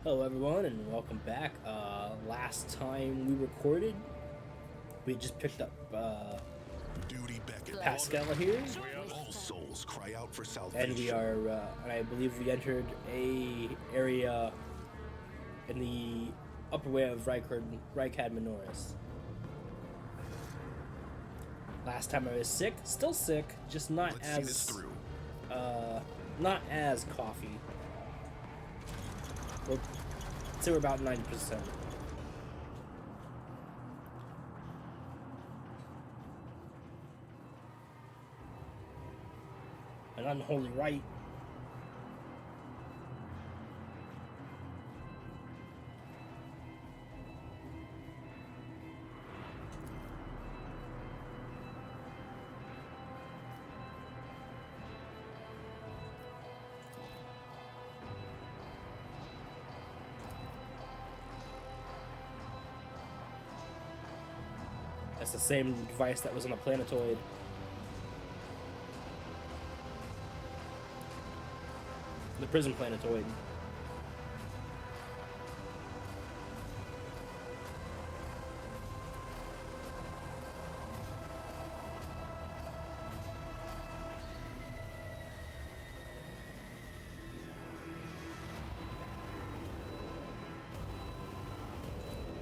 Hello everyone and welcome back. Last time we recorded, we just picked up Duty beckons. Pascal here, All souls cry out for salvation. and we are, and I believe we entered a area in the upper way of Rykadminoris. Last time I was sick, still sick, just not Let's see this through. not as coffee. Well, I'd say we're about 90%. An unholy rite. That's the same device that was on a planetoid. The prison planetoid.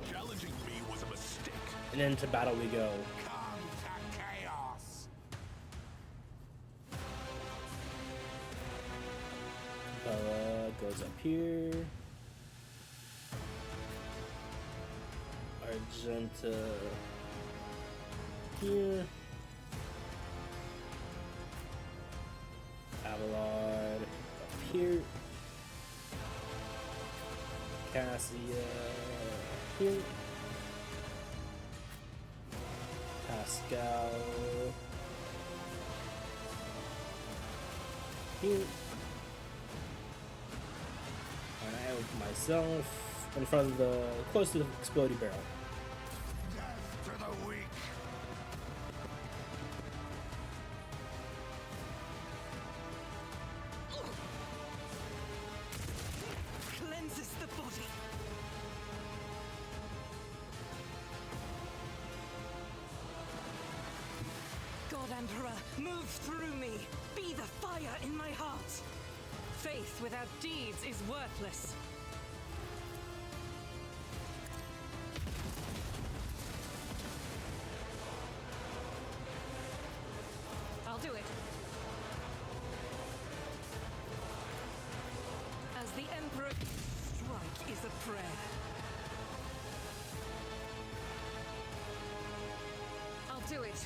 Challenging me was a mistake. And into battle we go. Come to chaos. Goes up here. Argenta here. Abelard up here. Cassia here. Pascal here. And I have myself in front of the close to the exploding barrel. Death to the weak. Cleanses the body. God Emperor, move through me. Be the fire in my heart. Faith without deeds is worthless. I'll do it. As the Emperor, strike is a prayer. I'll do it.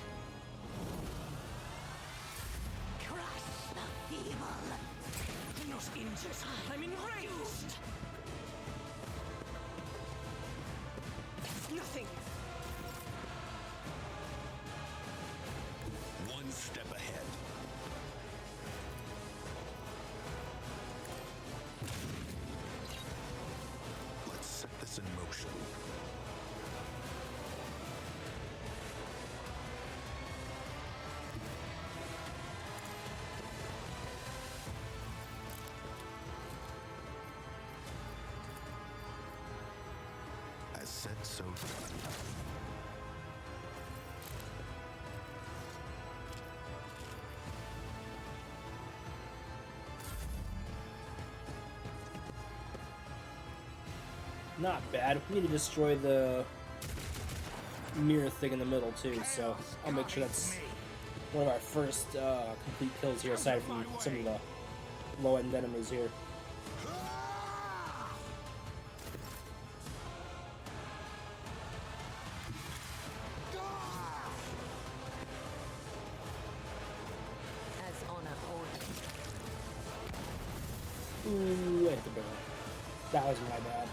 Crush the feeble. I'm not injured. I'm enraged. It's nothing. One step ahead. Let's set this in motion. As said, so done. Not bad. We need to destroy the mirror thing in the middle too, so I'll make sure that's one of our first complete kills here, aside from some of the low-end enemies here. As honor orders. Ooh, I hit the barrel. That was my bad.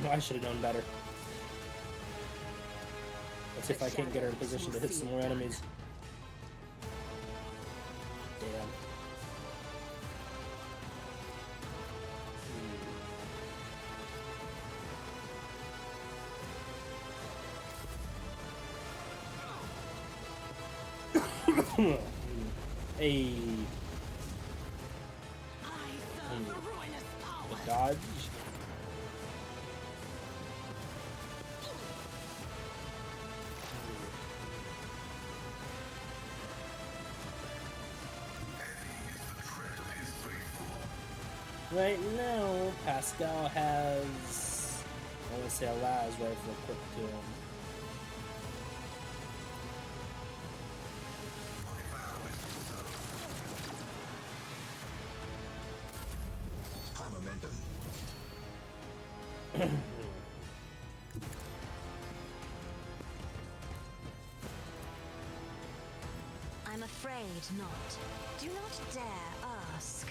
I should have known better. Let's see if I can't get her in position to hit some more enemies. Damn. A dodge. Right now, Pascal has, I want to say, a Laz rifle equipped to him. Momentum. I'm afraid not. Do not dare ask.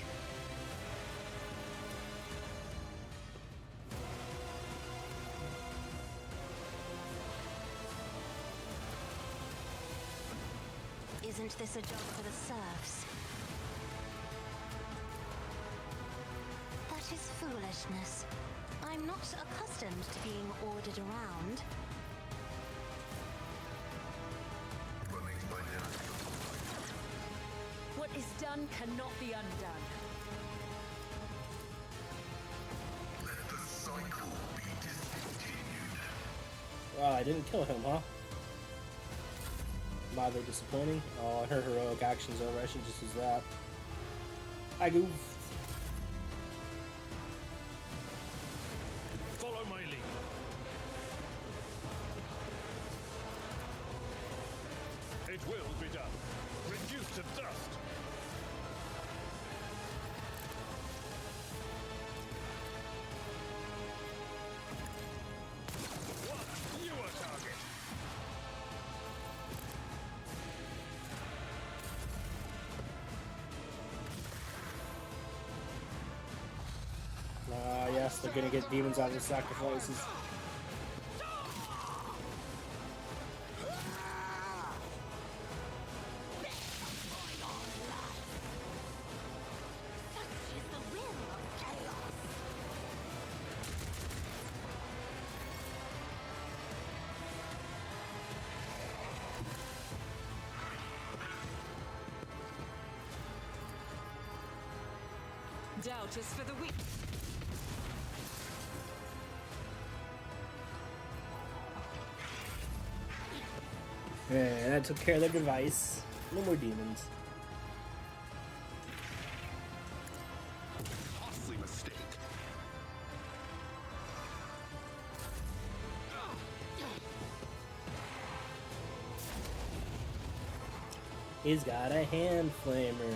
Isn't this a job for the serfs? That is foolishness. I'm not accustomed to being ordered around. What is done cannot be undone. Let the cycle be discontinued. Wow, I didn't kill him, huh? Mildly disappointing. Oh, her heroic action's over. I should just use that. I goofed. Follow my lead. It will be done. Reduced to dust. One newer target. Yes, they're gonna get demons out of the sacrifices. Doubt is for the weak. And that took care of their device. No more demons. Costly mistake. He's got a hand flamer.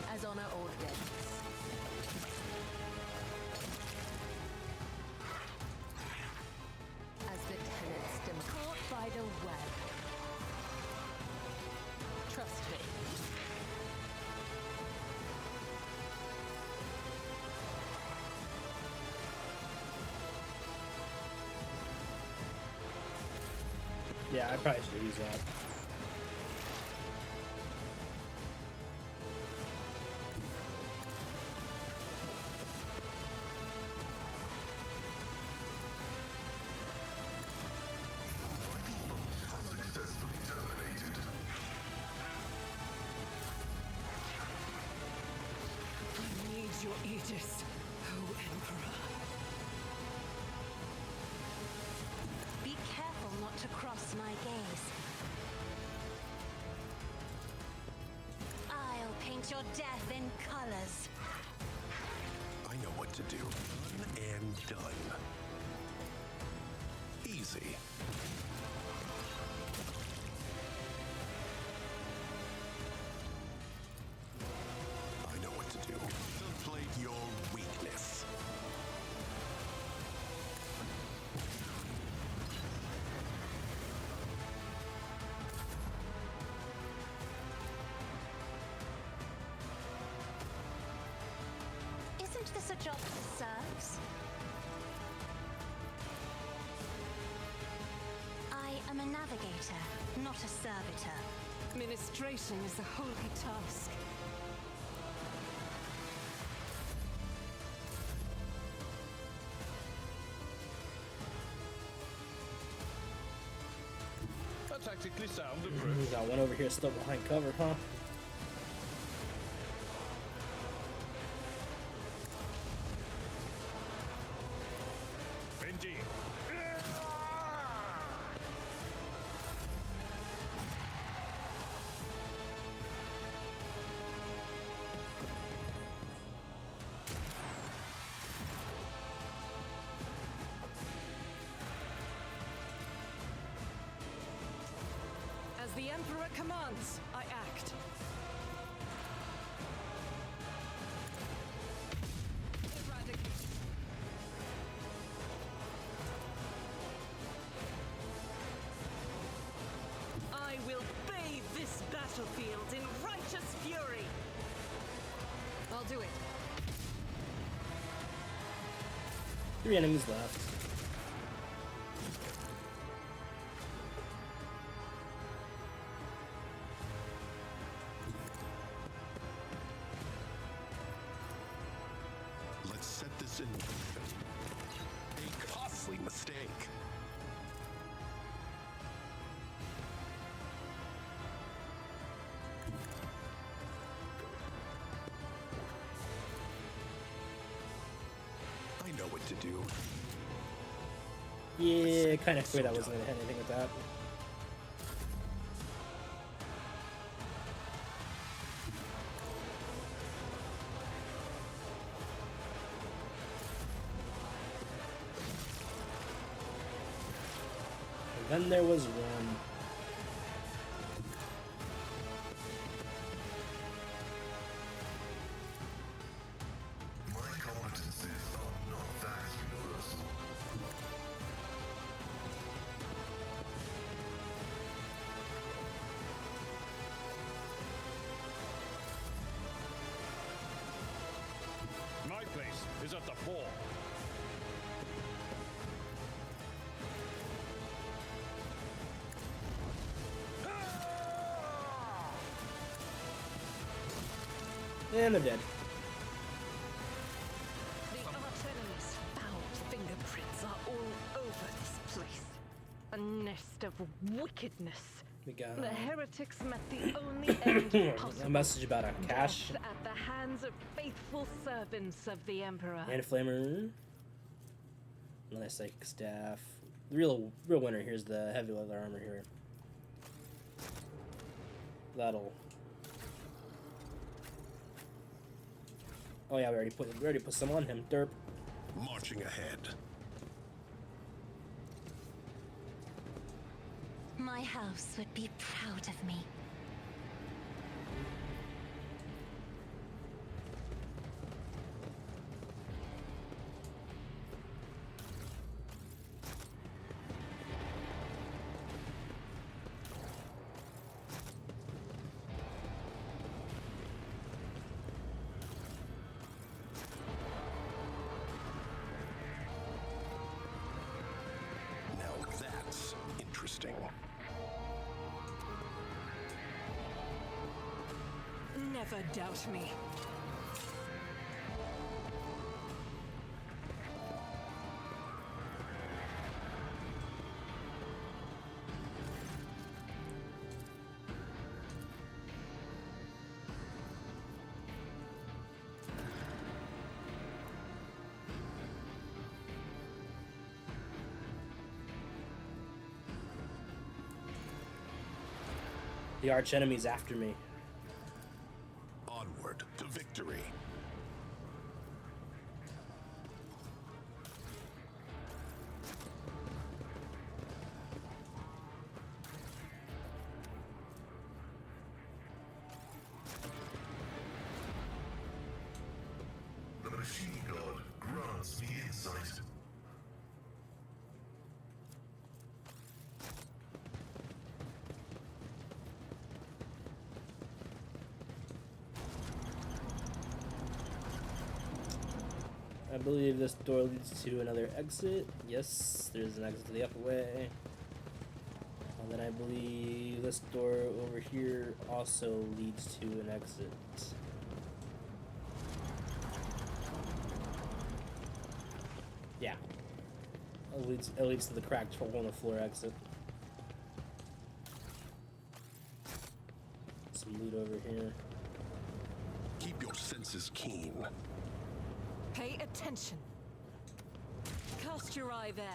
As honor ordains. As the tenets caught by the web. Trust me. Yeah, I probably should use that. I need your Aegis, O Emperor. Be careful not to cross my gaze. I'll paint your death in colors. I know what to do. Done and done. Easy. I know what to do. Contemplate your weakness. Isn't this a job for serfs? I am a navigator, not a servitor. Administration is a holy task. A tactically sound We approach. got one over here still behind cover, huh? Emperor commands, I act. Eradicate. I will bathe this battlefield in righteous fury. I'll do it. 3 enemies left. Let's set this in motion. A costly mistake. I know what to do. Yeah, kind of figured I wasn't gonna hit anything with that. And then there was one. My competencies are not that universal. My place is at the fore. And they're dead. The archenemy's foul fingerprints are all over this place. A nest of wickedness. We got The heretics met the only end possible. a message about a cache. Death at the hands of faithful servants of the Emperor. And flamer. Another psychic staff. The real winner here is the heavy leather armor here. That'll. Oh yeah, we already put some on him. Derp. Marching ahead. My house would be proud of me. Now that's interesting. Never doubt me. The arch enemy's after me. Onward to victory. The machine god grants me insight. I believe this door leads to another exit. Yes, there's an exit to the upper way. And then I believe this door over here also leads to an exit. Yeah. It leads to the cracked hole on the floor exit. Some loot over here. Keep your senses keen. Pay attention. Cast your eye there.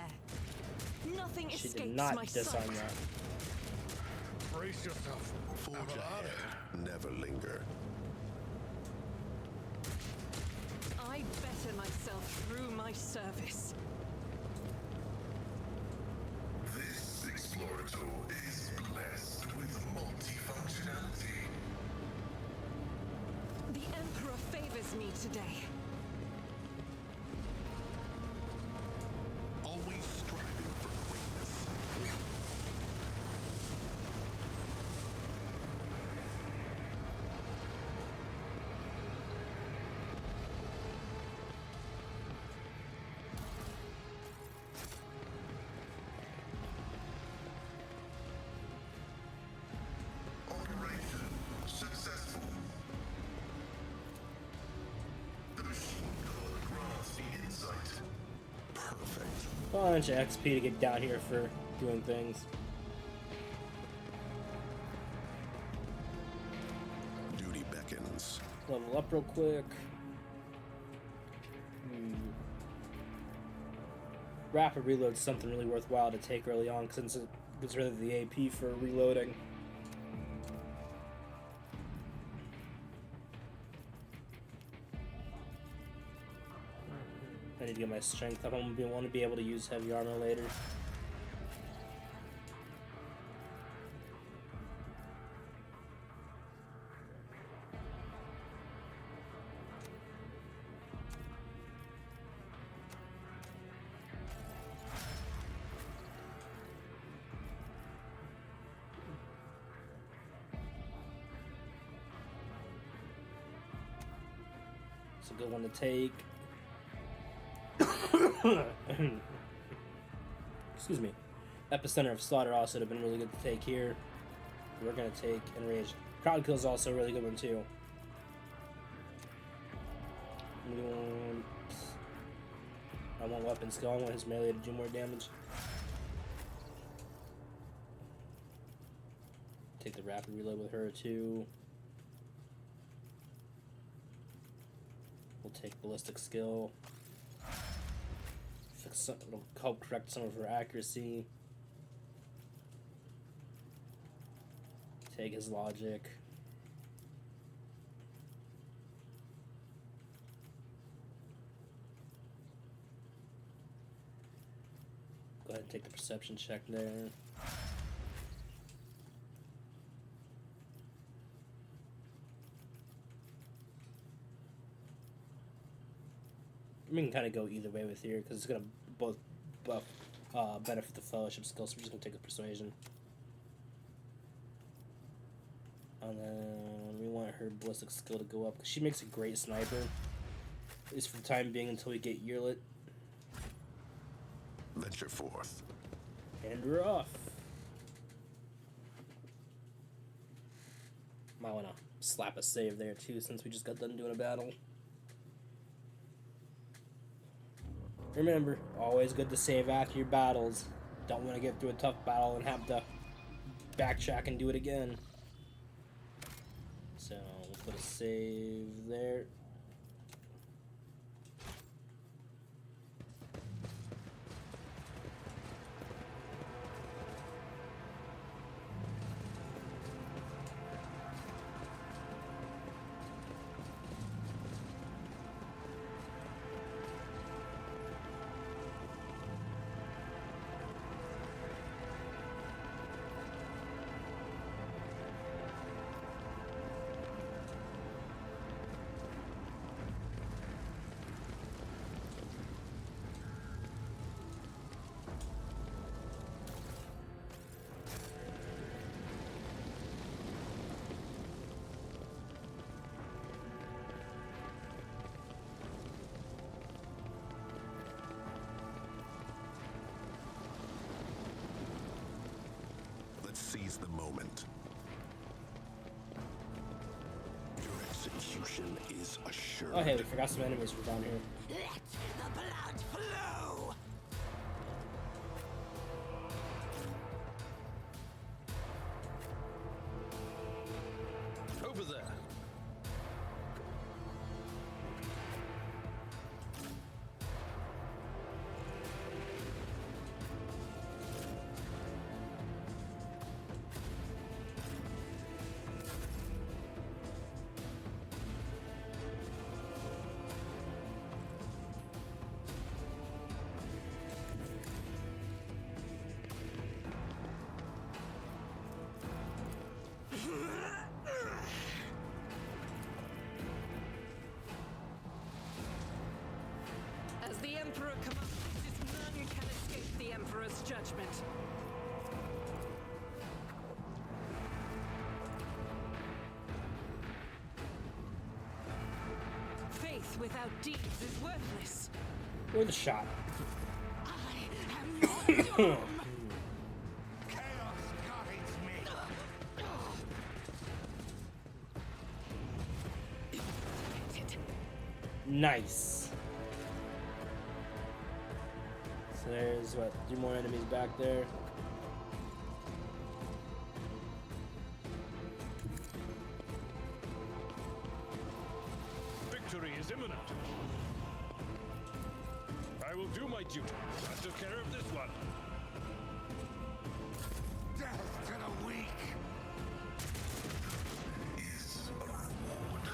Nothing She escapes did not my disarm sight. that. Brace yourself. Forge ahead. Never linger. I better myself through my service. This explorator is blessed with multiple today. Always striving for greatness. Operation successful. The machine code grants the insight. Perfect. Bunch of XP to get down here for doing things. Duty beckons. Level up real quick. Rapid reload's something really worthwhile to take early on since it gets rid of the AP for reloading. I need to get my strength up. I'm gonna want to be able to use heavy armor later. It's a good one to take. Excuse me. Epicenter of Slaughter also would have been really good to take here. We're going to take Enraged. Crowd Kill is also a really good one too. I want weapon skill. I want his melee to do more damage. Take the rapid reload with her too. We'll take ballistic skill. It'll help correct some of her accuracy. Take his logic. Go ahead and take the perception check there. We can kind of go either way with here because it's gonna both buff benefit the fellowship skill. So we're just gonna take the persuasion, and then we want her ballistic skill to go up because she makes a great sniper, at least for the time being until we get Yearlit. Venture forth. And we're off. Might wanna slap a save there too since we just got done doing a battle. Remember, always good to save after your battles. Don't want to get through a tough battle and have to backtrack and do it again. So, we'll put a save there. Let's seize the moment. Your execution is assured. Oh hey, we forgot some enemies were down here. Let the blood flow! Over there. Emperor commands, none can escape the Emperor's judgment. Faith without deeds is worthless. Or the shot. I am your doom. Chaos guides me. Nice. So there's what, 3 more enemies back there. Victory is imminent. I will do my duty. I took care of this one. Death to the weak. Is a reward.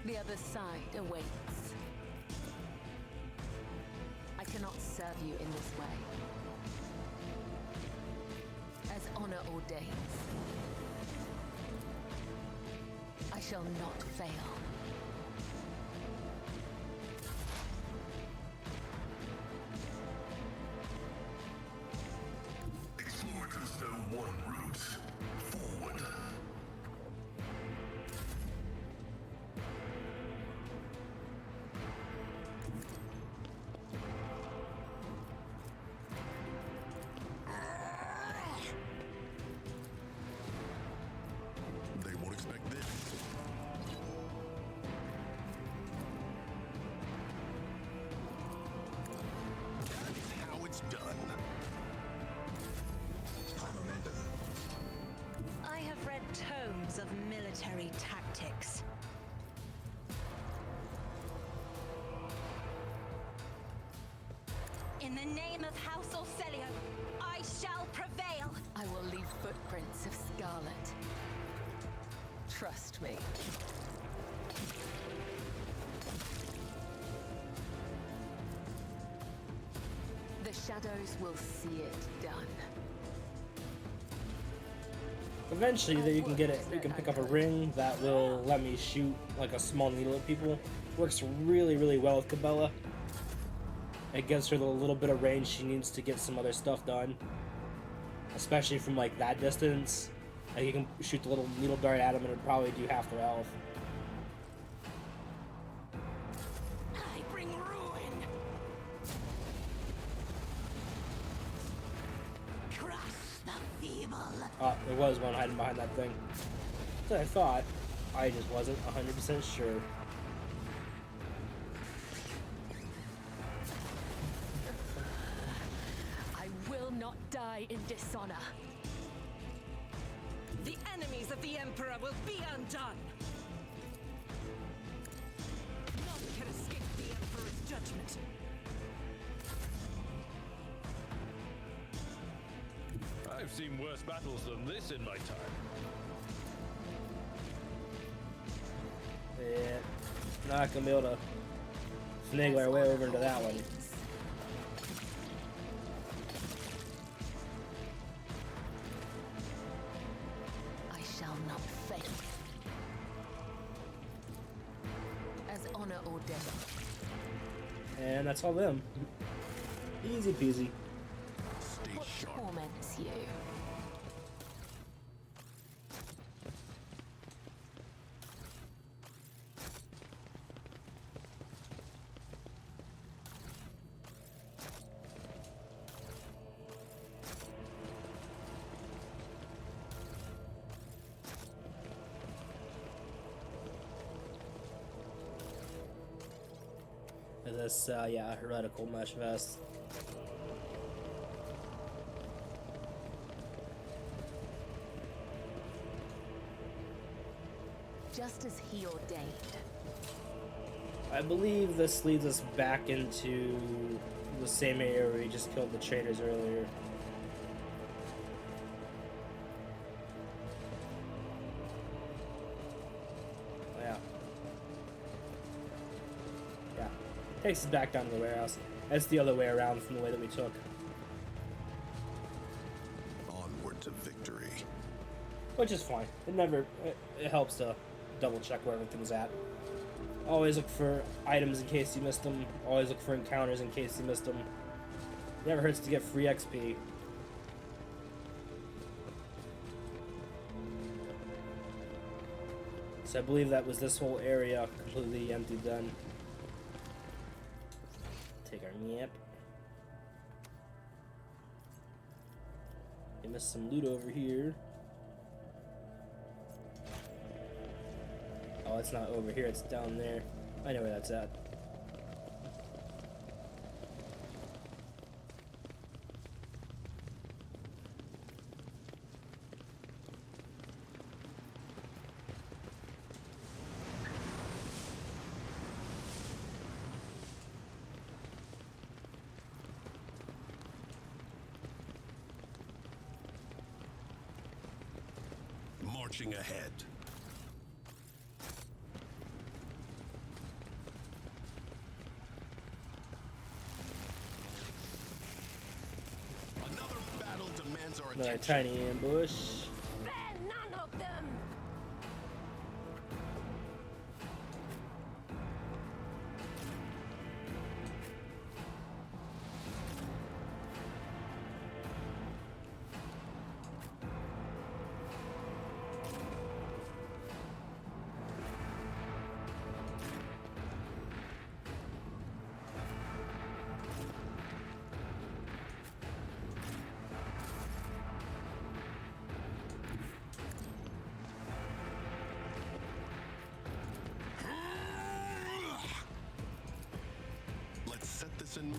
The other side awaits. I cannot serve you in this way. As honor ordains, I shall not fail. Explorers know one route. Forward. They won't expect this. That's how it's done. I have read tomes of military tactics. In the name of House Orcelio, I shall prevail. I will leave footprints of scarlet. Trust me. The shadows will see it done. Eventually, that you can get it. You can pick up a ring that will let me shoot like a small needle at people. Works really, really well with Cabela. It gives her the little bit of range she needs to get some other stuff done, especially from like that distance. Like you can shoot the little needle dart at them and it'll probably do half their health. I bring ruin. Crush the feeble. There was one hiding behind that thing. So I thought. I just wasn't 100% sure. I will not die in dishonor. The enemies of the Emperor will be undone. None can escape the Emperor's judgment. I've seen worse battles than this in my time. Yeah. Not gonna be able to finagle our way over into that one. I shall not fail. As honor ordains. And that's all them. Easy peasy. Stay What sharp. torments you? This, yeah, heretical mesh vest. Just as he ordained. I believe this leads us back into the same area where we just killed the traitors earlier. Yeah. Yeah. Takes us back down to the warehouse. That's the other way around from the way that we took. Onward to victory. Which is fine. It helps to double check where everything's at. Always look for items in case you missed them. Always look for encounters in case you missed them. Never hurts to get free XP. So I believe that was this whole area completely emptied then. Take our map. We missed some loot over here. Oh, it's not over here, it's down there. I know where that's at. Marching ahead. Another battle demands our Another attention. tiny ambush. Spare none of them! Let's set this in.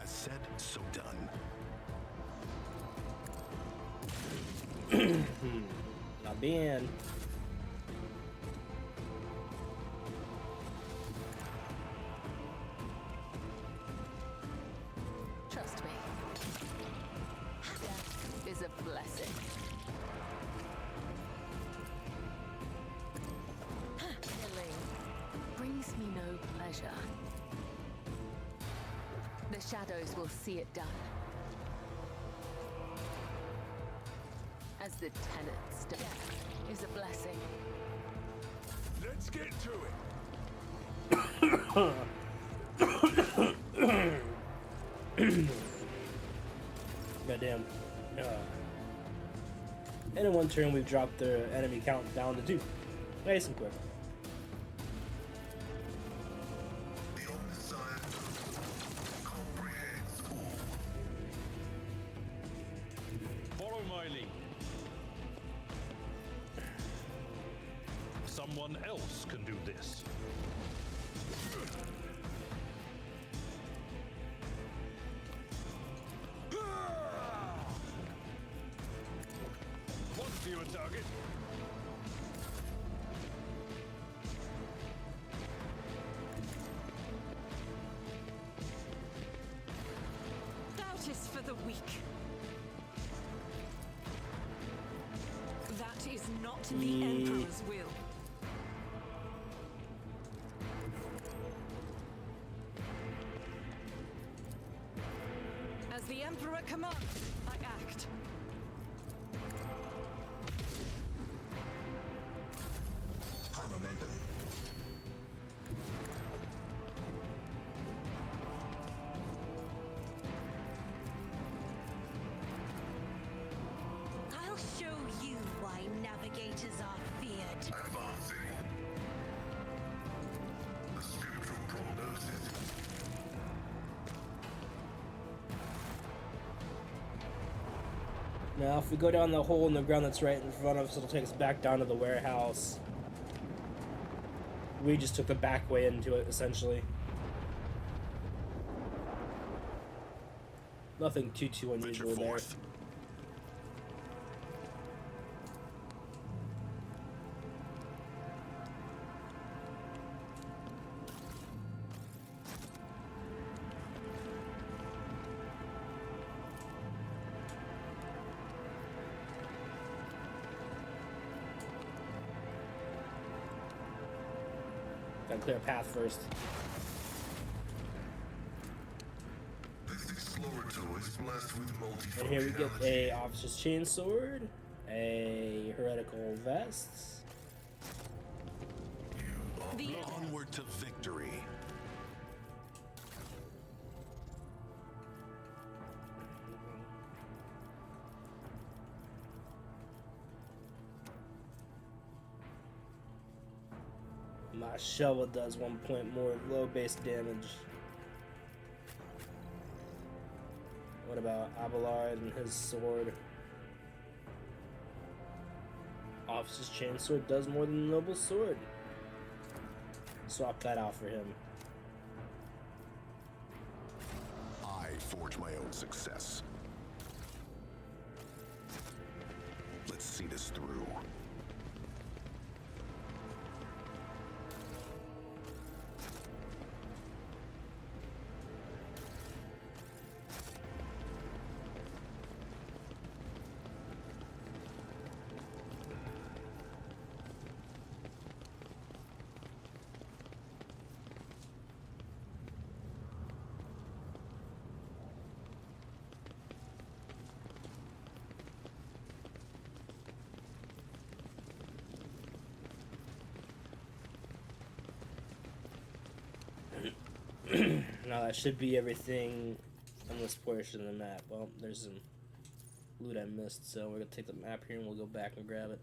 As said, so done. Not being. Trust me. Death is a blessing. Killing brings me no pleasure. The shadows will see it done. As the tenants, death is a blessing. Let's get to it. Goddamn. And in one turn, we've dropped the enemy count down to 2. Nice and quick. The omniscient comprehends all. Follow my lead. Someone else can do this. One fewer target. Doubt is for the weak. That is not the Emperor's will. As the Emperor commands, I act. High momentum. I'll show you why navigators are feared. Advancing. The spiritual prognosis. Now, if we go down the hole in the ground that's right in front of us, it'll take us back down to the warehouse. We just took the back way into it, essentially. Nothing too Venture unusual there. forth. Gotta clear a path first. And here we get a officer's chainsword, a heretical vest. Onward to victory. My shovel does 1 point more low base damage. What about Abelard and his sword? Officer's chainsword does more than the noble sword. Swap that out for him. I forge my own success. Let's see this through. Now that should be everything on this portion of the map. Well, there's some loot I missed, so we're gonna take the map here and we'll go back and grab it.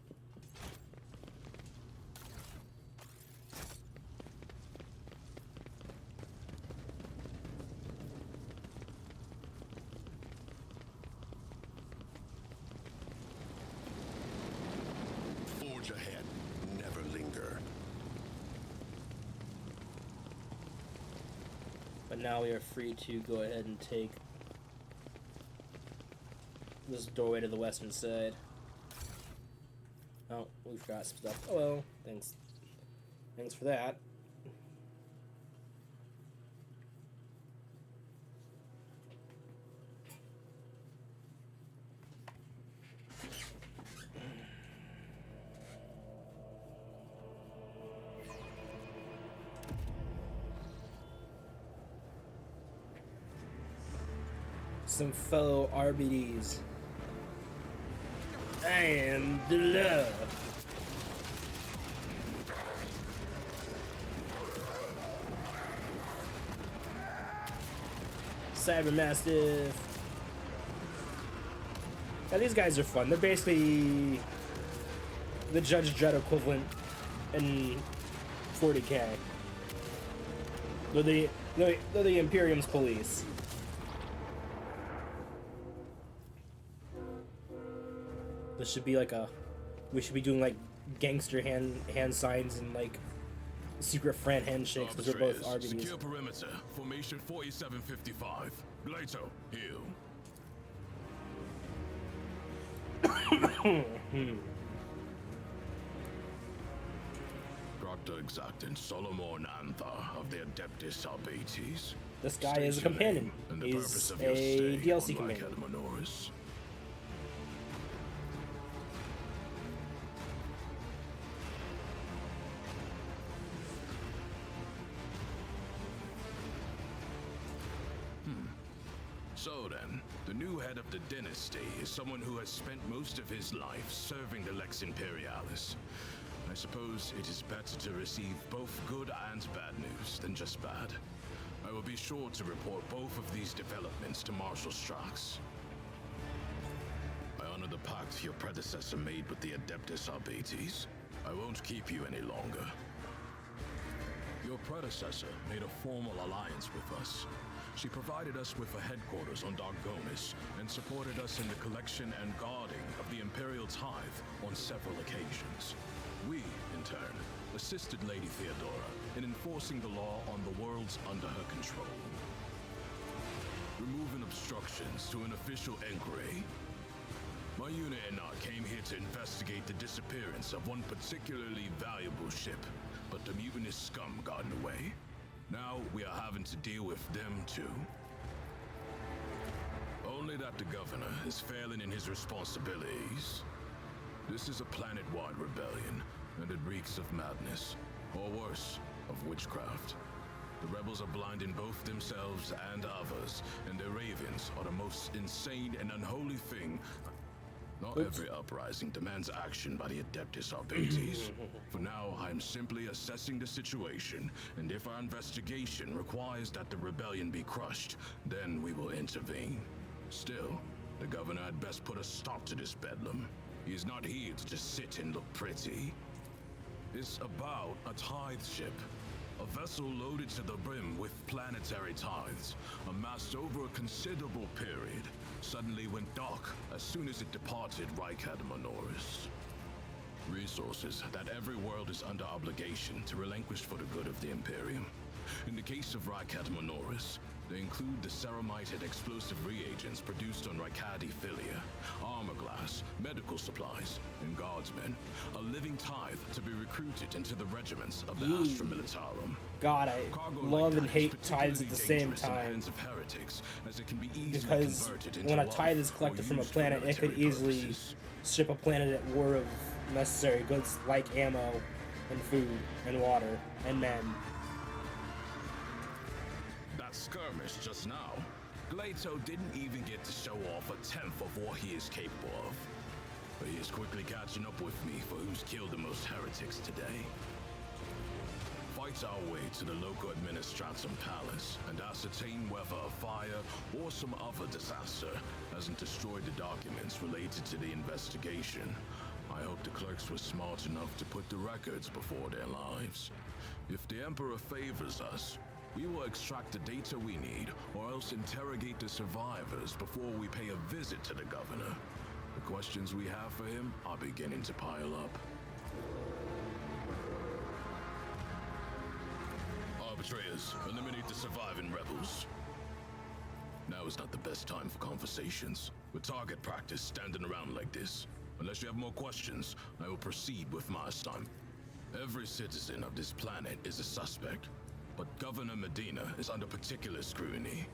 Forge ahead, never linger. But now we are free to go ahead and take this doorway to the western side. Oh, we forgot some stuff. Oh well, thanks. Thanks for that. Some fellow RBDs. And the love. Cybermastiff. Now these guys are fun. They're basically the Judge Dredd equivalent in 40k. They're the Imperium's police. This should be like we should be doing like gangster hand signs and like secret friend handshakes because we're both RBDs. Secure perimeter. Formation 4755. Glato, heal. Proctor Exact Solomon Antha of the Adeptus Arbates. This guy is a companion. He's a DLC companion. Rykadminoris. So then, the new head of the dynasty is someone who has spent most of his life serving the Lex Imperialis. I suppose it is better to receive both good and bad news than just bad. I will be sure to report both of these developments to Marshal Strax. I honor the pact your predecessor made with the Adeptus Arbates. I won't keep you any longer. Your predecessor made a formal alliance with us. She provided us with a headquarters on Dargonis and supported us in the collection and guarding of the Imperial Tithe on several occasions. We, in turn, assisted Lady Theodora in enforcing the law on the worlds under her control. Removing obstructions to an official inquiry. My unit and I came here to investigate the disappearance of one particularly valuable ship, but the mutinous scum got in the way. Now we are having to deal with them too. Only that the governor is failing in his responsibilities. This is a planet-wide rebellion, and it reeks of madness. Or worse, of witchcraft. The rebels are blinding both themselves and others, and their ravens are the most insane and unholy thing. Not every uprising demands action by the Adeptus Arbates. For now, I'm simply assessing the situation, and if our investigation requires that the rebellion be crushed, then we will intervene. Still, the governor had best put a stop to this bedlam. He is not here to just sit and look pretty. It's about a tithe ship. A vessel loaded to the brim with planetary tithes, amassed over a considerable period, suddenly went dark as soon as it departed Rykadminoris. Resources that every world is under obligation to relinquish for the good of the Imperium. In the case of Rykadminoris, they include the ceramite and explosive reagents produced on Rykadi-Philia, armor glass, medical supplies, and guardsmen. A living tithe to be recruited into the regiments of the Astra Militarum. God, I Cargo love like and that hate is tithes at the same particularly dangerous in the time. hands of heretics, as it can be easily Because converted into when a wealth tithe is or collected from a used for planet, it could military easily purposes. ship a planet at war of necessary goods like ammo and food and water and men. That skirmish just now, Glato didn't even get to show off a tenth of what he is capable of. But he is quickly catching up with me for who's killed the most heretics today. Fight our way to the local administratum palace and ascertain whether a fire or some other disaster hasn't destroyed the documents related to the investigation. I hope the clerks were smart enough to put the records before their lives. If the Emperor favors us, we will extract the data we need, or else interrogate the survivors before we pay a visit to the governor. The questions we have for him are beginning to pile up. Arbitrators, eliminate the surviving rebels. Now is not the best time for conversations. With target practice standing around like this. Unless you have more questions, I will proceed with my assignment. Every citizen of this planet is a suspect, but Governor Medina is under particular scrutiny.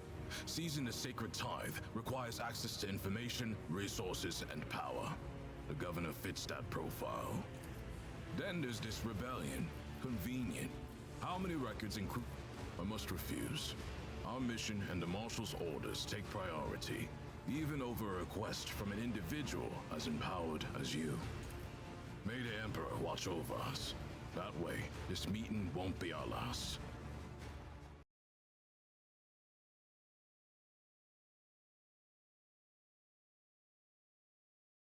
Seizing the sacred tithe requires access to information, resources, and power. The governor fits that profile. Then there's this rebellion. Convenient. How many records include? I must refuse. Our mission and the Marshal's orders take priority, even over a request from an individual as empowered as you. May the Emperor watch over us. That way, this meeting won't be our last.